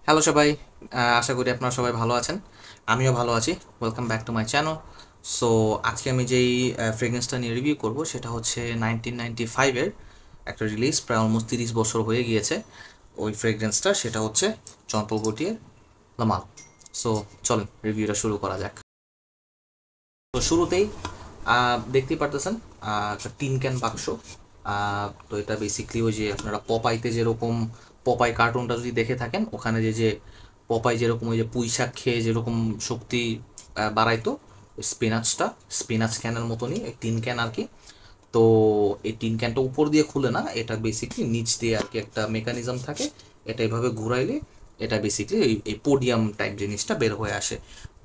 Hello সবাই, আশা করি আপনারা সবাই ভালো আছেন। আমিও ভালো আছি। Welcome back to my channel. So আজকে আমি যেই ফ্রেগরেন্সটা নিয়ে রিভিউ করব সেটা হচ্ছে 1995-এর একটা রিলিজ, প্রায় অলমোস্ট 30 বছর হয়ে গিয়েছে ওই ফ্রেগরেন্সটা। সেটা হচ্ছে জন পল গটিয়ের লামাল। সো চলেন রিভিউটা শুরু করা যাক। তো শুরুতেই দেখতেই পারতেছেন একটা টিন ক্যান বাক্স। তো এটা বেসিকলি ওই যে আপনারা পপাইতে যেরকম পপাই কার্টুনটা যদি দেখে থাকেন, ওখানে যে যে পপাই যেরকম ওই যে পুঁই শাক খেয়ে যেরকম শক্তি বাড়াইতো, স্পিনাচ ক্যানের মতনই এই টিন ক্যান আর কি। তো এই টিন ক্যানটা উপর দিয়ে খুলে না, এটা বেসিকলি নিচ দিয়ে আর কি একটা মেকানিজম থাকে। এটা এভাবে ঘুরাইলে এটা বেসিকলি এই পোডিয়াম টাইপ জিনিসটা বের হয়ে আসে।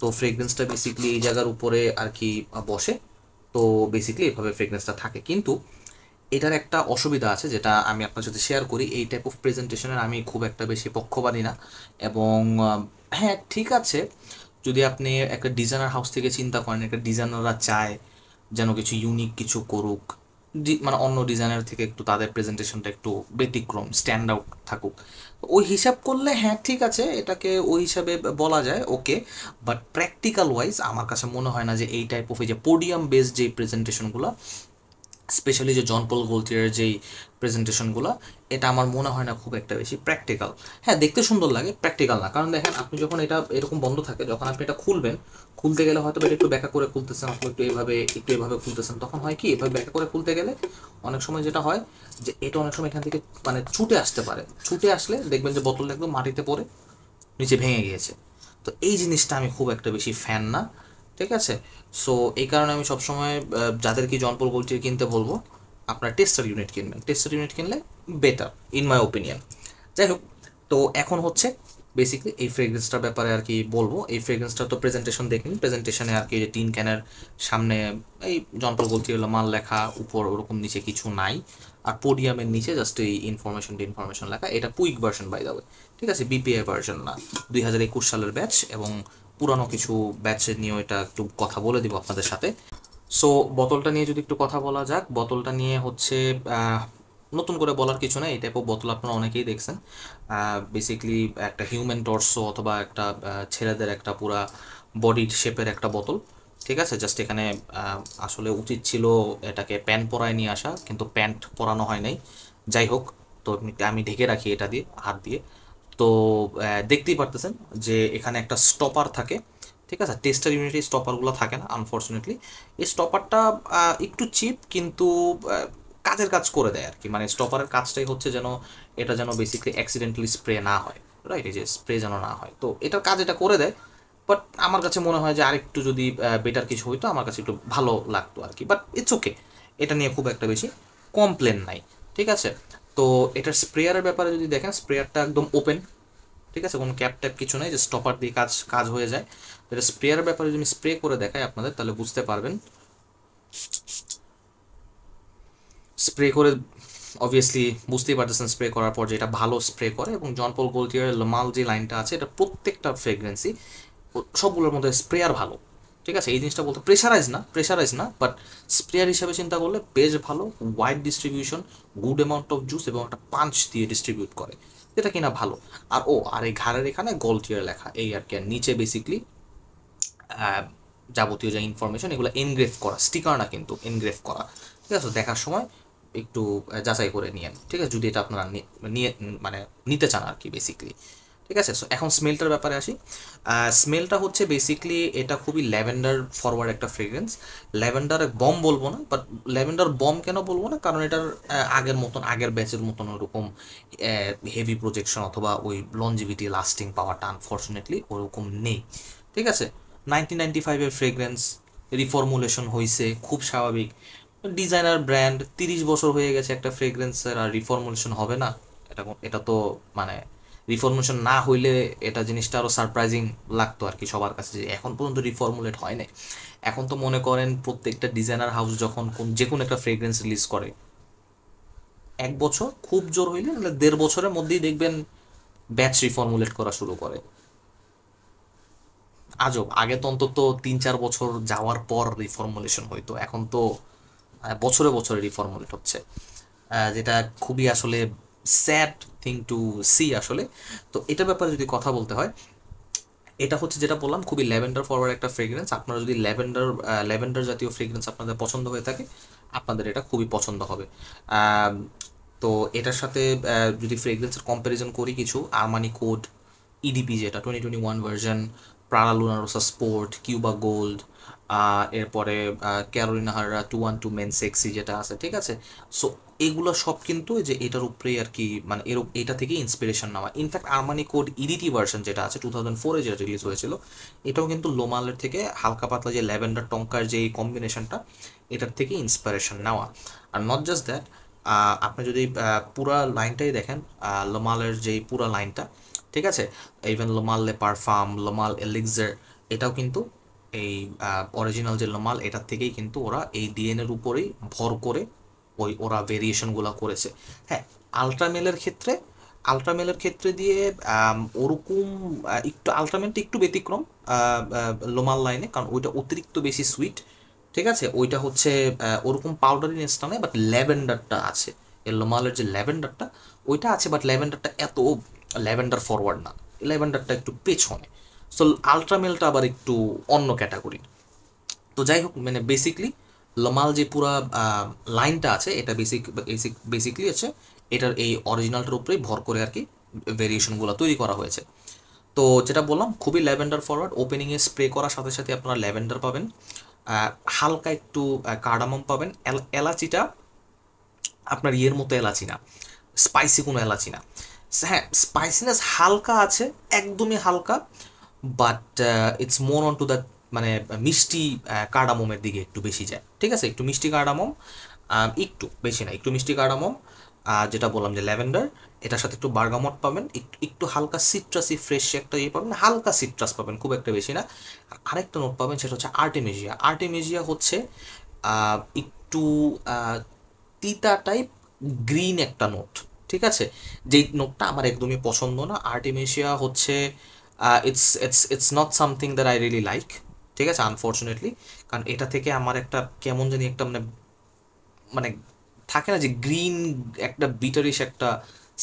তো ফ্রেগরেন্সটা বেসিকলি এই জায়গার উপরে আর কি বসে। তো বেসিকলি এভাবে ফ্রেগরেন্সটা থাকে, কিন্তু এটার একটা অসুবিধা আছে যেটা আমি আপনার সাথে শেয়ার করি। এই টাইপ অফ প্রেজেন্টেশনের আমি খুব একটা বেশি পক্ষপাতী না। এবং হ্যাঁ, ঠিক আছে, যদি আপনি একটা ডিজাইনার হাউস থেকে চিন্তা করেন, একটা ডিজাইনাররা চায় যেন কিছু ইউনিক কিছু করুক, মানে অন্য ডিজাইনার থেকে একটু তাদের প্রেজেন্টেশনটা একটু ব্যতিক্রম, স্ট্যান্ড আউট থাকুক, ওই হিসাব করলে হ্যাঁ ঠিক আছে, এটাকে ওই হিসাবে বলা যায়, ওকে। বাট প্র্যাকটিক্যাল ওয়াইজ আমার কাছে মনে হয় না যে এই টাইপ অফ এই যে পোডিয়াম বেসড যে প্রেজেন্টেশনগুলো, স্পেশালি যে জন পল গলটিয়ারের যেই প্রেজেন্টেশনগুলো, এটা আমার মনে হয় না খুব একটা বেশি প্র্যাকটিক্যাল। হ্যাঁ, দেখতে সুন্দর লাগে, প্র্যাকটিক্যাল না। কারণ দেখেন, আপনি যখন এটা এরকম বন্ধ থাকে, যখন আপনি এটা খুলবেন, খুলতে গেলে হয়তো এটা একটু ব্যাকা করে খুলতেছেন, আপনি একটু এভাবে খুলতেছেন, তখন হয় কি, এভাবে ব্যাকা করে খুলতে গেলে অনেক সময় যেটা হয় যে এটা অনেক সময় এখান থেকে মানে ছুটে আসতে পারে। ছুটে আসলে দেখবেন যে বোতলটা একদম মাটিতে পড়ে নিচে ভেঙে গিয়েছে। তো এই জিনিসটা আমি খুব একটা বেশি ফ্যান না, ঠিক আছে। সো এই কারণে আমি সবসময় যাদের কি জন পল গোল্ডটির কিনতে বলবো, আপনার টেস্টার ইউনিট কিনবেন। টেস্টার ইউনিট কিনলে বেটার, ইন মাই ওপিনিয়ন। যাই হোক, তো এখন হচ্ছে বেসিকলি এই ফ্রেগরেন্সটার ব্যাপারে আর কি বলবো। এই ফ্রেগরেন্সটা তো প্রেজেন্টেশন দেখুন, প্রেজেন্টেশনে আর কি যে টিন ক্যানের সামনে এই জন পল গোল্ডটির মাল লেখা, উপর ওরকম নিচে কিছু নাই। আর পোডিয়ামের নিচে জাস্ট এই ইনফরমেশন লেখা। এটা quick version by the way, ঠিক আছে, বিপিআই ভার্সন না। 2021 সালের ব্যাচ, এবং পুরানো কিছু ব্যাচের নিয়েও এটা একটু কথা বলে দিব আপনাদের সাথে। সো বোতলটা নিয়ে যদি একটু কথা বলা যাক, বোতলটা নিয়ে হচ্ছে নতুন করে বলার কিছু না। এই টাইপ অফ বোতল আপনারা অনেকেই দেখছেন। বেসিকলি একটা হিউম্যান টর্সো অথবা একটা ছেলেদের একটা পুরা বডি শেপের একটা বোতল, ঠিক আছে। জাস্ট এখানে আসলে উচিত ছিল এটাকে প্যান্ট পরায় নিয়ে আসা, কিন্তু প্যান্ট পরানো হয় নাই। যাই হোক, তো আমি ঢেকে রাখি এটা দিয়ে, হাত দিয়ে। তো দেখতেই পারতেছেন যে এখানে একটা স্টপার থাকে, ঠিক আছে। টেস্টার ইউনিটে স্টপারগুলো থাকে না আনফর্চুনেটলি। এই স্টপারটা একটু চিপ, কিন্তু কাজের কাজ করে দেয় আর কি। মানে স্টপারের কাজটাই হচ্ছে যেন এটা যেন বেসিক্যালি অ্যাক্সিডেন্টালি স্প্রে না হয়, রাইট, এই যে স্প্রে যেন না হয়। তো এটার কাজ এটা করে দেয়। বাট আমার কাছে মনে হয় যে আরেকটু যদি বেটার কিছু হইতো, আমার কাছে একটু ভালো লাগতো আর কি। বাট ইটস ওকে, এটা নিয়ে খুব একটা বেশি কমপ্লেন নাই, ঠিক আছে। তো এটার স্প্রেয়ারের ব্যাপারে যদি দেখেন, স্প্রেয়ারটা একদম ওপেন, ঠিক আছে, কোনো ক্যাপ ট্যাপ কিছু নেই, যে স্টপার দিয়ে কাজ কাজ হয়ে যায়। তো এটা স্প্রেয়ারের ব্যাপারে যদি আমি স্প্রে করে দেখাই আপনাদের, তাহলে বুঝতে পারবেন। স্প্রে করে অবভিয়াসলি বুঝতেই পারতেছেন স্প্রে করার পর যে এটা ভালো স্প্রে করে। এবং জন পল গোল্টিয়ারের লামাল যে লাইনটা আছে, এটা প্রত্যেকটা ফ্রেগরেন্সি সবগুলোর মধ্যে স্প্রেয়ার ভালো, ঠিক আছে। এই জিনিসটা বলতে প্রেশারাইজ না, বাট স্প্রেয়ার হিসাবে চিন্তা করলে বেশ ভালো। Wide distribution, good amount of juice, এবং একটা পাঞ্চ দিয়ে ডিস্ট্রিবিউট করে, যেটা কিনা ভালো। আর এই ঘাড়ের এখানে গোল্টিয়ার লেখা, এই আর কি। আর নিচে বেসিকলি যাবতীয় যে ইনফরমেশন, এগুলো এনগ্রেভ করা, স্টিকার না কিন্তু এনগ্রেভ করা, ঠিক আছে। দেখার সময় একটু যাচাই করে নিয়েন, ঠিক আছে, যদি এটা আপনারা নিয়ে মানে নিতে চান আর কি বেসিকলি, ঠিক আছে। সো এখন স্মেলটার ব্যাপারে আসি। স্মেলটা হচ্ছে বেসিকলি এটা খুবই ল্যাভেন্ডার ফরওয়ার্ড একটা ফ্রেগ্রেন্স। ল্যাভেন্ডার বম বলবো না, বাট ল্যাভেন্ডার বম কেন বলবো না, কারণ এটার আগের ব্যাচের মতন ওরকম হেভি প্রজেকশন অথবা ওই লঞ্জিভিটি লাস্টিং পাওয়ারটা আনফর্চুনেটলি ওরকম নেই, ঠিক আছে। 1995-এর ফ্রেগ্রেন্স, রিফর্মুলেশন হয়েছে, খুব স্বাভাবিক। ডিজাইনার ব্র্যান্ড, 30 বছর হয়ে গেছে একটা ফ্রেগ্রেন্সের, আর রিফর্মুলেশন হবে না? এটা তো মানে রিফর্মুলেশন না হইলে এটা জিনিসটা আরও সারপ্রাইজিং লাগতো আর কি সবার কাছে, যে এখন পর্যন্ত রিফর্মুলেট হয় না। এখন তো মনে করেন প্রত্যেকটা ডিজাইনার হাউস যখন যে কোনো একটা ফ্রেগ্রেন্স রিলিজ করে, 1 বছর খুব জোর হইলে, নাহলে 1.5 বছরের মধ্যেই দেখবেন ব্যাচ রিফর্মুলেট করা শুরু করে। আজব, আগে তো অন্তত 3-4 বছর যাওয়ার পর রিফর্মুলেশন হইতো, এখন তো বছরে বছরে রিফর্মুলেট হচ্ছে, যেটা খুবই আসলে স্যাড থিং টু সি আসলে। তো এটার ব্যাপারে যদি কথা বলতে হয়, এটা হচ্ছে যেটা বললাম খুবই ল্যাভেন্ডার ফরওয়ার্ড একটা ফ্রেগরেন্স। আপনারা যদি ল্যাভেন্ডার জাতীয় ফ্রেগরেন্স আপনাদের পছন্দ হয়ে থাকে, আপনাদের এটা খুবই পছন্দ হবে। তো এটার সাথে যদি ফ্রেগরেন্সের কম্প্যারিজন করি, কিছু আরমানি কোড ইডিপি যেটা 2021 version, Prada Luna Rossa Sport, Cuba Gold, এরপরে ক্যারোলিনা হাররা 212 মেন সেক্সি যেটা আছে, ঠিক আছে। সো এগুলো সব কিন্তু যে এটার উপরেই আর কি, মানে এটা থেকে ইন্সপিরেশন নেওয়া। ইনফ্যাক্ট আরমানি কোড ইডিটি ভার্সন যেটা আছে 2004-এ যেটা রিলিজ হয়েছিল, এটাও কিন্তু লোমালের থেকে হালকা পাতলা যে ল্যাভেন্ডার টঙ্কার যে কম্বিনেশনটা, এটার থেকে ইন্সপিরেশন নেওয়া। আর নট জাস্ট দ্যাট, আপনি যদি পুরা লাইনটাই দেখেন, লোমালের যেই পুরা লাইনটা, ঠিক আছে, ইভেন লোমাল লে পারফাম, লোমাল এলিক্সার, এটাও কিন্তু এই অরিজিনাল যে লোমাল, এটার থেকেই কিন্তু ওরা এই ডিএনএর উপরেই ভর করে ওরা ভেরিয়েশনগুলো করেছে। হ্যাঁ, আলট্রামেলের ক্ষেত্রে দিয়ে ওরকম একটু আলট্রামেলটা একটু ব্যতিক্রম লোমাল লাইনে, কারণ ওইটা অতিরিক্ত বেশি সুইট, ঠিক আছে। ওইটা হচ্ছে ওরকম পাউডারিনেসটা নেই, বাট ল্যাভেন্ডারটা আছে। এর লোমালের যে ল্যাভেন্ডারটা, ওইটা আছে, বাট ল্যাভেন্ডারটা এত ল্যাভেন্ডার ফরওয়ার্ড না, ল্যাভেন্ডারটা একটু পেছনে। সো আলট্রামেলটা আবার একটু অন্য ক্যাটাগরি। তো যাই হোক, মানে বেসিকলি লোমাল যে পুরা লাইনটা আছে, এটা বেসিকলি হচ্ছে এটার এই অরিজিনালটার উপরেই ভর করে আর কি ভেরিয়েশনগুলো তৈরি করা হয়েছে। তো যেটা বললাম খুবই ল্যাভেন্ডার ফরওয়ার্ড। ওপেনিংয়ে স্প্রে করার সাথে সাথে আপনারা ল্যাভেন্ডার পাবেন, হালকা একটু কার্ডামম পাবেন। এলাচিটা আপনার ইয়ের মতো এলাচি না, স্পাইসি কোনো এলাচি না। হ্যাঁ, স্পাইসিনেস হালকা আছে, একদমই হালকা, but it's more on to that, মানে মিষ্টি কার্ডামমের দিকে একটু বেশি যায়, ঠিক আছে। একটু মিষ্টি কার্ডামম, একটু বেশি না, একটু মিষ্টি কার্ডামম, যেটা বললাম যে ল্যাভেন্ডার, এটার সাথে একটু বার্গামট পাবেন, একটু একটু হালকা সিট্রাসি ফ্রেশ একটা ইয়ে পাবেন, হালকা সিট্রাস পাবেন, খুব একটা বেশি না। আর আরেকটা নোট পাবেন, সেটা হচ্ছে আর্টেমেজিয়া। আর্টেমেজিয়া হচ্ছে একটু তিতা টাইপ গ্রিন একটা নোট, ঠিক আছে। যেই নোটটা আমার একদমই পছন্দ না। আর্টেমেজিয়া হচ্ছে it's not something that I really like, ঠিক আছে, আনফর্চুনেটলি। কারণ এটা থেকে আমার একটা কেমন জানি একটা মানে মানে থাকে না যে গ্রিন একটা বিটারিশ একটা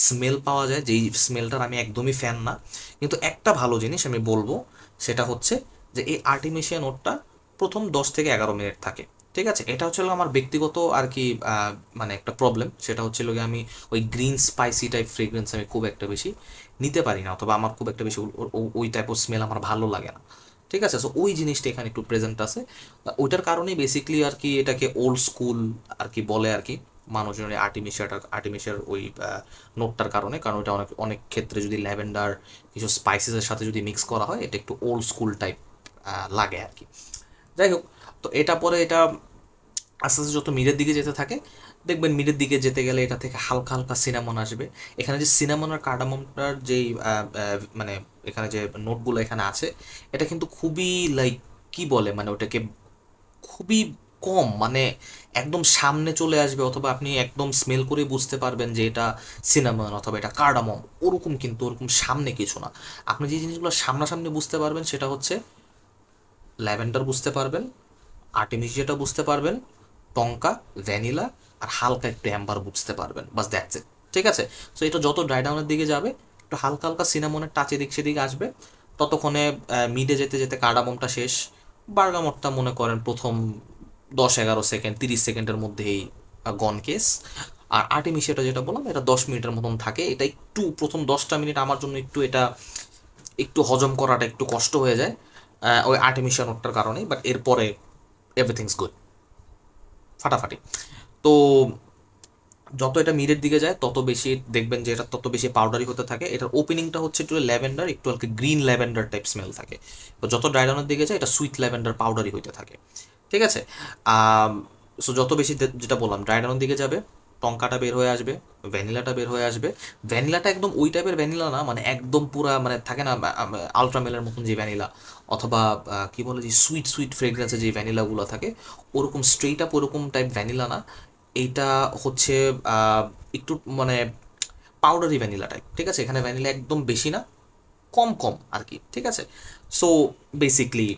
স্মেল পাওয়া যায়, যেই স্মেলটার আমি একদমই ফ্যান না। কিন্তু একটা ভালো জিনিস আমি বলবো, সেটা হচ্ছে যে এই আর্টিমিশিয়া নোটটা প্রথম 10 থেকে 11 মিনিট থাকে, ঠিক আছে। এটা হচ্ছিল আমার ব্যক্তিগত আর কি মানে একটা প্রবলেম। সেটা হচ্ছিল গিয়ে আমি ওই গ্রিন স্পাইসি টাইপ ফ্রেগরেন্স আমি খুব একটা বেশি নিতে পারি না, অথবা আমার খুব একটা বেশি ওই টাইপ অফ স্মেল আমার ভালো লাগে না, ঠিক আছে। সো ওই জিনিসটা এখানে একটু প্রেজেন্ট আছে। ওইটার কারণেই বেসিকলি আর কি এটাকে ওল্ড স্কুল আর কি বলে আর কি মানুষজনের, আর্টিমিশিয়ার ওই নোটটার কারণে। কারণ ওইটা অনেক অনেক ক্ষেত্রে যদি ল্যাভেন্ডার কিছু স্পাইসেসের সাথে যদি মিক্স করা হয়, এটা একটু ওল্ড স্কুল টাইপ লাগে আর কি। যাই হোক, তো এটা পরে এটা আস্তে আস্তে যত মিডের দিকে যেতে থাকে, দেখবেন মিডের দিকে যেতে গেলে এটা থেকে হালকা হালকা সিনামন আসবে। এখানে যে সিনামন আর কার্ডামমটার যেই মানে এখানে যে নোটগুলো এখানে আছে, এটা কিন্তু খুবই লাইক কি বলে, মানে ওটাকে খুবই কম, মানে একদম সামনে চলে আসবে, অথবা আপনি একদম স্মেল করে বুঝতে পারবেন যে এটা সিনামন অথবা এটা কার্ডামম, ওরকম কিন্তু ওরকম সামনে কিছু না। আপনি যে জিনিসগুলো সামনাসামনি বুঝতে পারবেন, সেটা হচ্ছে ল্যাভেন্ডার বুঝতে পারবেন, আর্টিমিজিয়াটা বুঝতে পারবেন, টঙ্কা, ভ্যানিলা, আর হালকা একটু অ্যাম্বার বুঝতে পারবেন, বাস দ্যাটস ইট, ঠিক আছে। সো এটা যত ড্রাই ডাউনের দিকে যাবে, একটু হালকা হালকা সিনামনের টাচ এদিক সেদিকে আসবে, ততক্ষণে মিডে যেতে যেতে কার্ডামমটা শেষ। বার্গামটটা মনে করেন প্রথম 10-11 সেকেন্ড 30 সেকেন্ডের মধ্যেই গন কেস। আর আর্টিমিশিয়াটা যেটা বললাম, এটা 10 মিনিটের মতন থাকে। এটা একটু প্রথম 10টা মিনিট আমার জন্য একটু এটা একটু হজম করাটা একটু কষ্ট হয়ে যায় ওই আর্টিমিশিয়া নোটটার কারণেই, বাট এরপরে এভরিথিংস গুড, ফাটাফাটি। তো যত এটা মিডের দিকে যায়, তত বেশি দেখবেন যে এটা তত বেশি পাউডারি হতে থাকে। এটার ওপেনিংটা হচ্ছে একটু ল্যাভেন্ডার, একটু আর কি গ্রিন ল্যাভেন্ডার টাইপ স্মেল থাকে। তো যত ড্রাই ডাউনের দিকে যায়, এটা সুইট ল্যাভেন্ডার পাউডারি হইতে থাকে, ঠিক আছে। সো যত বেশি যেটা বললাম ড্রাই ডাউনের দিকে যাবে, টঙ্কাটা বের হয়ে আসবে, ভ্যানিলাটা বের হয়ে আসবে। ভ্যানিলাটা একদম ওই টাইপের ভ্যানিলা না, মানে একদম পুরা মানে থাকে না আলট্রামেলের মতন যে ভ্যানিলা, অথবা কি বলে যে সুইট সুইট ফ্রেগরেন্সের যে ভ্যানিলাগুলো থাকে, ওরকম স্ট্রেইট আপ ওরকম টাইপ ভ্যানিলা না। এইটা হচ্ছে একটু মানে পাউডারি ভ্যানিলা টাইপ, ঠিক আছে। এখানে ভ্যানিলা একদম বেশি না, কম কম আর কি, ঠিক আছে। সো বেসিকলি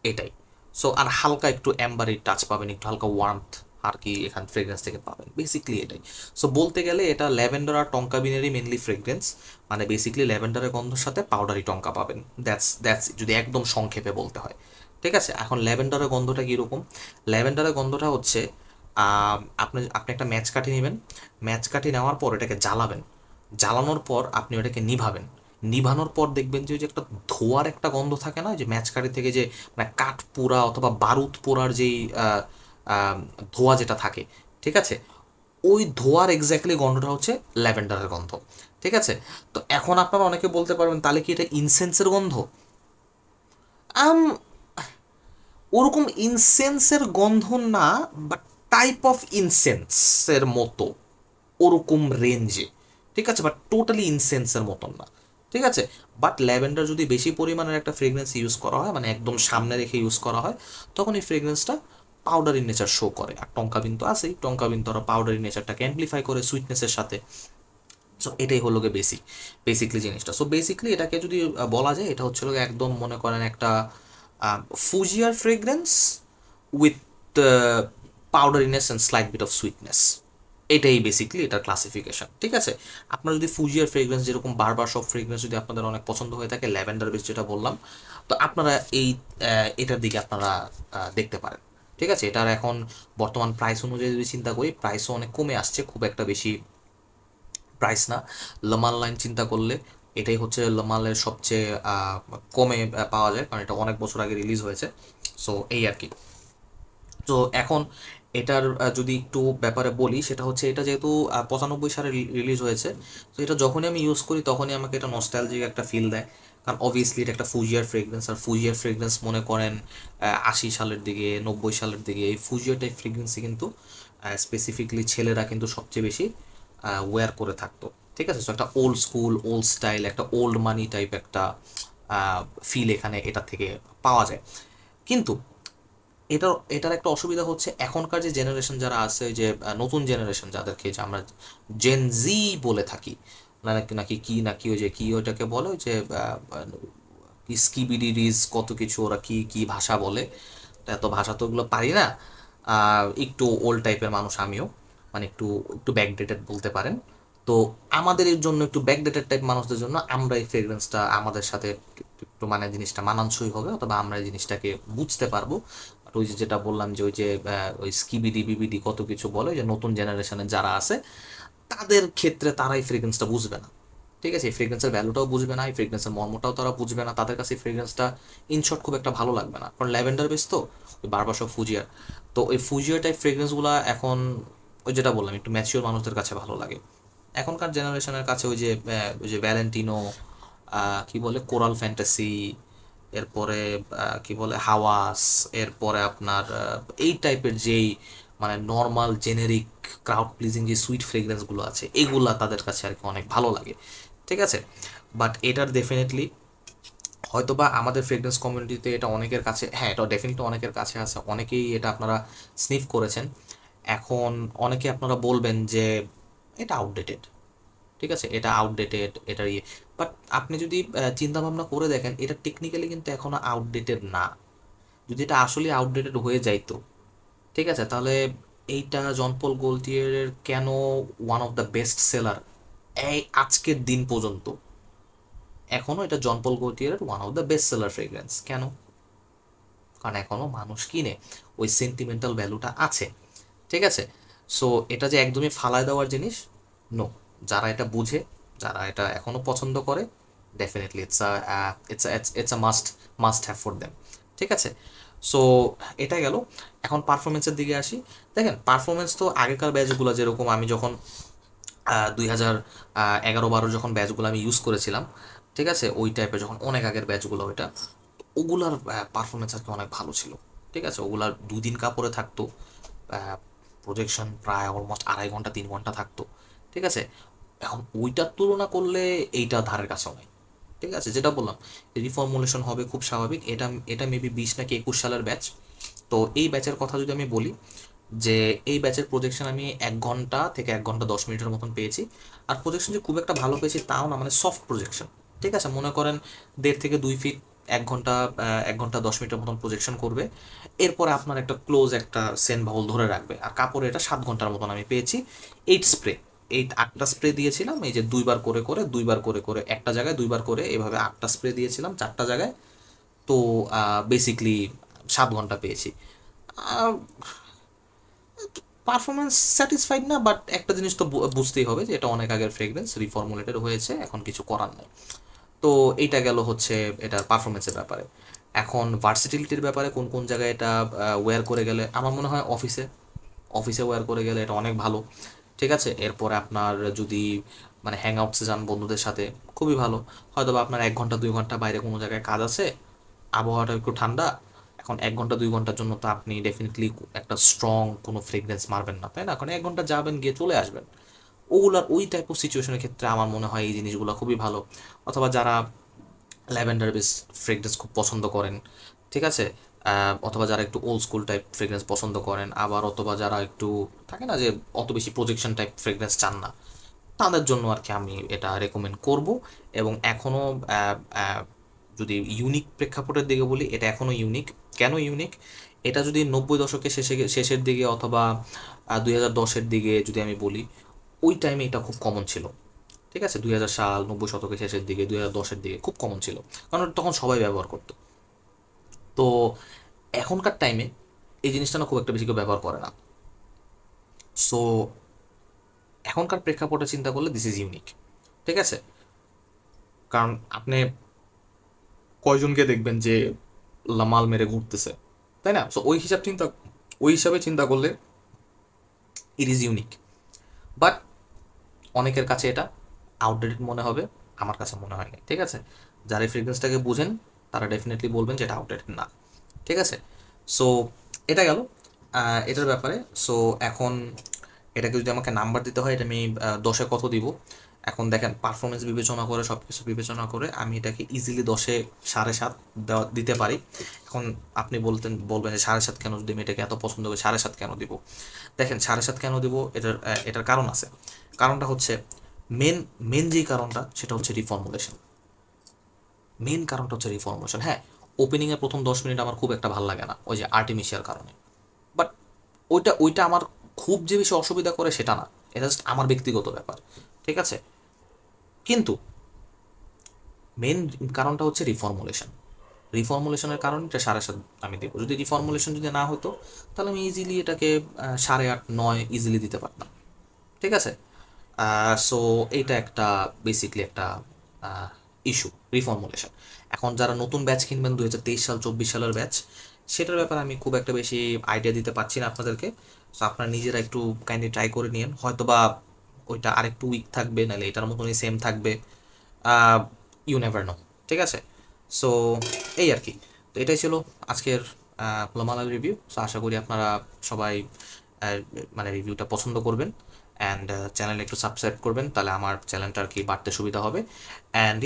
এটাই। সো আর হালকা একটু অ্যাম্বারের টাচ পাবেন, একটু হালকা ওয়ার্মথ আর কি এখান ফ্রেগরেন্স থেকে পাবেন, বেসিকলি এটাই। সো বলতে গেলে এটা ল্যাভেন্ডার আর টঙ্কা বিনেরই মেনলি ফ্রেগরেন্স, মানে বেসিকলি ল্যাভেন্ডারের গন্ধের সাথে পাউডারি টঙ্কা পাবেন, দ্যাটস যদি একদম সংক্ষেপে বলতে হয়। ঠিক আছে, এখন ল্যাভেন্ডারের গন্ধটা কীরকম? ল্যাভেন্ডারের গন্ধটা হচ্ছে আপনি আপনি একটা ম্যাচ কাঠি নেবেন, ম্যাচ কাঠি নেওয়ার পর এটাকে জ্বালাবেন, জ্বালানোর পর আপনি ওটাকে নিভাবেন, নিভানোর পর দেখবেন যে ওই যে একটা ধোঁয়ার একটা গন্ধ থাকে না, যে ম্যাচ কাঠি থেকে যে মানে কাঠ পোড়া অথবা বারুদ পোড়ার যেই ধোঁয়া যেটা থাকে, ঠিক আছে, ওই ধোঁয়ার এক্স্যাক্টলি গন্ধটা হচ্ছে ল্যাভেন্ডারের গন্ধ। ঠিক আছে, তো এখন আপনারা অনেকে বলতে পারবেন তাহলে কি এটা ইনসেন্সের গন্ধ? আম ওরকম ইনসেন্সের গন্ধ না, বাট টাইপ অফ ইনসেন্সের মতো, ওরকম রেঞ্জে। ঠিক আছে, বাট টোটালি ইনসেন্সের মতন না। ঠিক আছে, বাট ল্যাভেন্ডার যদি বেশি পরিমাণের একটা ফ্রেগরেন্স ইউজ করা হয়, মানে একদম সামনে রেখে ইউজ করা হয়, তখন এই ফ্রেগরেন্সটা পাউডারি নেচার শো করে। আর টঙ্কা বিন তো আছেই, টঙ্কা বিন তো পাউডারি নেচারটাকে অ্যাম্পলিফাই করে সুইটনেসের সাথে। সো এটাই হলো গিয়ে বেসিকলি জিনিসটা। সো বেসিকলি এটাকে যদি বলা যায়, এটা হচ্ছে একদম মনে করেন একটা fougere fragrance with powderiness and slight bit of sweetness. এটাই বেসিকলি এটার ক্লাসিফিকেশন। ঠিক আছে, আপনার যদি ফুজিয়ার ফ্রেগরেন্স যেরকম বারবার সব ফ্রেগরেন্স যদি আপনাদের অনেক পছন্দ হয়ে থাকে, ল্যাভেন্ডার বেস যেটা বললাম, তো আপনারা এটার দিকে আপনারা দেখতে পারেন। ঠিক আছে, এটার এখন বর্তমান প্রাইস অনুযায়ী যদি চিন্তা করি, প্রাইসও অনেক কমে আসছে, খুব একটা বেশি প্রাইস না। লমাল লাইন চিন্তা করলে এটাই হচ্ছে লমালের সবচেয়ে কমে পাওয়া যায়, কারণ এটা অনেক বছর আগে রিলিজ হয়েছে। সো এই আর কি। তো এখন এটার যদি একটু ব্যাপারে বলি, সেটা হচ্ছে এটা যেহেতু 95 সালে রিলিজ হয়েছে, তো এটা যখনই আমি ইউজ করি তখনই আমাকে এটা নস্টালজিক একটা ফিল দেয়। কারণ অবভিয়াসলি এটা একটা ফুজিয়ার ফ্রেগরেন্স, আর ফুজিয়ার ফ্রেগরেন্স মনে করেন 80 সালের দিকে 90 সালের দিকে এই ফুজিয়ার টাইপ ফ্রেগরেন্সই কিন্তু স্পেসিফিকলি ছেলেরা কিন্তু সবচেয়ে বেশি ওয়্যার করে থাকতো। ঠিক আছে, সো একটা ওল্ড স্কুল ওল্ড স্টাইল একটা ওল্ড মানি টাইপ একটা ফিল এখানে এটা থেকে পাওয়া যায়। কিন্তু এটার একটা অসুবিধা হচ্ছে, এখনকার যে জেনারেশন যারা আছে, যে নতুন জেনারেশন যাদেরকে যে আমরা জেন জি বলে থাকি, নাকি ওই যে কি ওইটাকে বলে, ওই যে স্কিবিডি রিজ কত কিছু, ওরা কি কি ভাষা বলে, তো এত ভাষা তো ওগুলো পারি না। একটু ওল্ড টাইপের মানুষ আমিও, মানে একটু একটু ব্যাকডেটেড বলতে পারেন। তো আমাদের এর জন্য একটু ব্যাকডেটেড টাইপ মানুষদের জন্য আমরা এই ফ্রেগরেন্সটা আমাদের সাথে একটু মানে জিনিসটা মানানসই হবে, অথবা আমরা এই জিনিসটাকে বুঝতে পারবো। আর ওই যে যেটা বললাম যে ওই যে ওই স্কিবিডি বিবিডি কত কিছু বলে, যে নতুন জেনারেশনের যারা আছে তাদের ক্ষেত্রে তারা এই ফ্রেগরেন্সটা বুঝবে না। ঠিক আছে, এই ফ্রেগরেন্সের ভ্যালুটাও বুঝবে না, এই ফ্রেগরেন্সের মর্মটাও তারা বুঝবে না, তাদের কাছে এই ফ্রেগরেন্সটা ইনশর্ট খুব একটা ভালো লাগবে না। কারণ ল্যাভেন্ডার বেস তো ওই বারবার সব ফুজিয়ার, তো ওই ফুজিয়ার টাইপ ফ্রেগরেন্সগুলো এখন ওই যেটা বললাম একটু ম্যাচিওর মানুষদের কাছে ভালো লাগে। এখনকার জেনারেশনের কাছে ওই যে ভ্যালেন্টিনো, কি বলে কোরাল ফ্যান্টাসি, এরপরে কি বলে হাওয়াস, এরপরে আপনার এই টাইপের যেই মানে নর্মাল জেনেরিক ক্রাউড প্লিজিং যে সুইট ফ্রেগরেন্সগুলো আছে, এগুলা তাদের কাছে আর কি অনেক ভালো লাগে। ঠিক আছে, বাট এটার ডেফিনেটলি হয়তো বা আমাদের ফ্রেগরেন্স কমিউনিটিতে এটা অনেকের কাছে, হ্যাঁ এটা ডেফিনেটলি অনেকের কাছে আছে, অনেকেই এটা আপনারা স্নিফ করেছেন। এখন অনেকে আপনারা বলবেন যে এটা আউটডেটেড। ঠিক আছে, এটা আউটডেটেড, এটার বাট আপনি যদি চিন্তা ভাবনা করে দেখেন, এটা টেকনিক্যালি কিন্তু এখনো আউটডেটেড না। যদি এটা আসলে আউটডেটেড হয়ে যাইতো, ঠিক আছে, তাহলে এইটা জন পল গোল্টিয়েরের কেন one of the best seller এই আজকের দিন পর্যন্ত, এখনও এটা জন পল গোল্টিয়েরের one of the best seller fragrance কেন? কারণ এখনও মানুষ কিনে, ওই সেন্টিমেন্টাল ভ্যালুটা আছে। ঠিক আছে, সো এটা যে একদমই ফালায় দেওয়ার জিনিস নো, যারা এটা বুঝে, যারা এটা এখনও পছন্দ করে, definitely it's a must have for them. ঠিক আছে, সো এটা গেল। এখন পারফরমেন্সের দিকে আসি। দেখেন পারফরমেন্স তো আগেকার ব্যাচগুলো যেরকম আমি যখন 2011-12 যখন ব্যাচগুলো আমি ইউজ করেছিলাম, ঠিক আছে, ওই টাইপের যখন অনেক আগের ব্যাচগুলো, ওইটা ওগুলার পারফরমেন্স আর কি অনেক ভালো ছিল। ঠিক আছে, ওগুলার 2 দিন কাপড়ে থাকতো, প্রজেকশন প্রায় অলমোস্ট 2.5 ঘন্টা 3 ঘন্টা থাকতো। ঠিক আছে, এখন ওইটার তুলনা করলে এইটা ধারের কাছেও নাই। ঠিক আছে, যেটা বললাম রিফর্মুলেশন হবে খুব স্বাভাবিক, এটা এটা মেবি 20 নাকি 21 সালের ব্যাচ। তো এই ব্যাচের কথা যদি আমি বলি, যে এই ব্যাচের প্রজেকশন আমি 1 ঘন্টা থেকে 1 ঘন্টা 10 মিনিটের মতন পেয়েছি। আর প্রজেকশন যে খুব একটা ভালো পেয়েছি তাও না, মানে সফট প্রজেকশন। ঠিক আছে, মনে করেন 1.5 থেকে 2 ফিট 1 ঘন্টা 10 মিনিটের মতন প্রজেকশন করবে। এরপরে আপনার একটা ক্লোজ একটা সেন্ট বাউল ধরে রাখবে। আর কাপড়ে এটা 7 ঘন্টার মতন আমি পেয়েছি। 8টা স্প্রে দিয়েছিলাম, এই যে দুইবার করে একটা জায়গায় দুইবার করে এভাবে 8টা স্প্রে দিয়েছিলাম 4টা জায়গায়। তো বেসিকলি 7 ঘন্টা পেয়েছি। পারফরমেন্স স্যাটিসফাইড না, বাট একটা জিনিস তো বুঝতেই হবে যে এটা অনেক আগের ফ্রেগরেন্স, রিফর্মুলেটেড হয়েছে, এখন কিছু করার নেই। তো এইটা গেল হচ্ছে এটার পারফরমেন্সের ব্যাপারে। এখন ভার্সিটিলিটির ব্যাপারে কোন কোন জায়গায় এটা ওয়্যার করে গেলে আমার মনে হয় অফিসে ওয়্যার করে গেলে এটা অনেক ভালো। ঠিক আছে, এরপরে আপনার যদি মানে হ্যাং আউটসে যান বন্ধুদের সাথে, খুবই ভালো। হয়তো বা আপনার 1 ঘন্টা 2 ঘন্টা বাইরে কোনো জায়গায় কাজ আছে, আবহাওয়াটা একটু ঠান্ডা, এখন 1 ঘন্টা 2 ঘন্টার জন্য তো আপনি ডেফিনেটলি একটা স্ট্রং কোনো ফ্রেগরেন্স মারবেন না, তাই না? কারণ 1 ঘন্টা যাবেন, গিয়ে চলে আসবেন। ওই টাইপ অফ সিচুয়েশনের ক্ষেত্রে আমার মনে হয় এই জিনিসগুলো খুবই ভালো। অথবা যারা ল্যাভেন্ডার বেস ফ্রেগরেন্স খুব পছন্দ করেন, ঠিক আছে, অথবা যারা একটু ওল্ড স্কুল টাইপ ফ্রেগরেন্স পছন্দ করেন, আবার অথবা যারা একটু থাকে না যে অত বেশি প্রজেকশন টাইপ ফ্রেগরেন্স চান না, তাদের জন্য আর কি আমি এটা রেকমেন্ড করব। এবং এখনও যদি ইউনিক প্রেক্ষাপটের দিকে বলি, এটা এখনও ইউনিক। কেন ইউনিক? এটা যদি 90 দশকের শেষের দিকে অথবা 2010-এর দিকে যদি আমি বলি, ওই টাইমে এটা খুব কমন ছিল। ঠিক আছে, 2000 সাল, 90 শতকের শেষের দিকে, 2010-এর দিকে খুব কমন ছিল, কারণ তখন সবাই ব্যবহার করতো। তো এখনকার টাইমে এই জিনিসটা না খুব একটা বেশি কেউ ব্যবহার করে না। সো এখনকার প্রেক্ষাপটে চিন্তা করলে দিস ইজ ইউনিক। ঠিক আছে, কারণ আপনি কয়জনকে দেখবেন যে লামাল মেরে ঘুরতেছে, তাই না? সো ওই হিসাবে চিন্তা করলে ইট ইজ ইউনিক। বাট অনেকের কাছে এটা আউটডেটেড মনে হবে, আমার কাছে মনে হয়নি। ঠিক আছে, যারা এই ফ্রিকোয়েন্সটাকে বুঝেন তারা ডেফিনেটলি বলবেন যে এটা আউটডেটেড না। ঠিক আছে, সো এটা গেল এটার ব্যাপারে। সো এখন এটাকে যদি আমাকে নাম্বার দিতে হয়, এটা আমি 10-এ কত দিব? এখন দেখেন, পারফরমেন্স বিবেচনা করে, সব কিছু বিবেচনা করে আমি এটাকে ইজিলি 10-এ 7.5 দিতে পারি। এখন আপনি বলবেন যে 7.5 কেন, যদি আমি এটাকে এত পছন্দ করি 7.5 কেন দিব? দেখেন, 7.5 কেন দিব, এটার কারণ আছে। কারণটা হচ্ছে মেন যেই কারণটা, সেটা হচ্ছে রিফর্মুলেশন। মেন কারণটা হচ্ছে রিফর্মুলেশন। হ্যাঁ, ওপেনিংয়ের প্রথম 10 মিনিট আমার খুব একটা ভালো লাগে না, ওই যে আর্টিমিশিয়ার কারণে। বাট ওইটা আমার খুব যে বেশি অসুবিধা করে সেটা না, এটা জাস্ট আমার ব্যক্তিগত ব্যাপার। ঠিক আছে, কিন্তু মেন কারণটা হচ্ছে রিফর্মুলেশনের কারণে এটা 7.5 আমি দেবো। যদি রিফর্মুলেশন যদি না হতো, তাহলে আমি ইজিলি এটাকে 8.5 9 ইজিলি দিতে পারতাম। ঠিক আছে, সো এইটা একটা বেসিকলি একটা ইস্যু, রিফর্মুলেশন। এখন যারা নতুন ব্যাচ কিনবেন, 2023 সাল 24 সালের ব্যাচ, সেটার ব্যাপারে আমি খুব একটা বেশি আইডিয়া দিতে পারছি না আপনাদেরকে। সো আপনারা নিজেরা একটু কাইন্ডলি ট্রাই করে নিন, হয়তো বা ওইটা আরেকটু উইক থাকবে, নাহলে এটার মতনই সেম থাকবে, ইউ নেভার নো। ঠিক আছে, সো এই আর কি। তো এটাই ছিল আজকের লামালাল রিভিউ। সো আশা করি আপনারা সবাই মানে রিভিউটা পছন্দ করবেন, অ্যান্ড চ্যানেলে একটু সাবস্ক্রাইব করবেন, তাহলে আমার চ্যানেলটা আর কি বাড়তে সুবিধা হবে। অ্যান্ড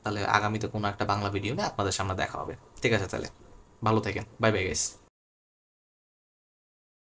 তাহলে আগামীতে কোনো একটা বাংলা ভিডিও নিয়ে আপনাদের সামনে দেখা হবে। ঠিক আছে, তাহলে ভালো থাকেন, বাই বাই গাইস।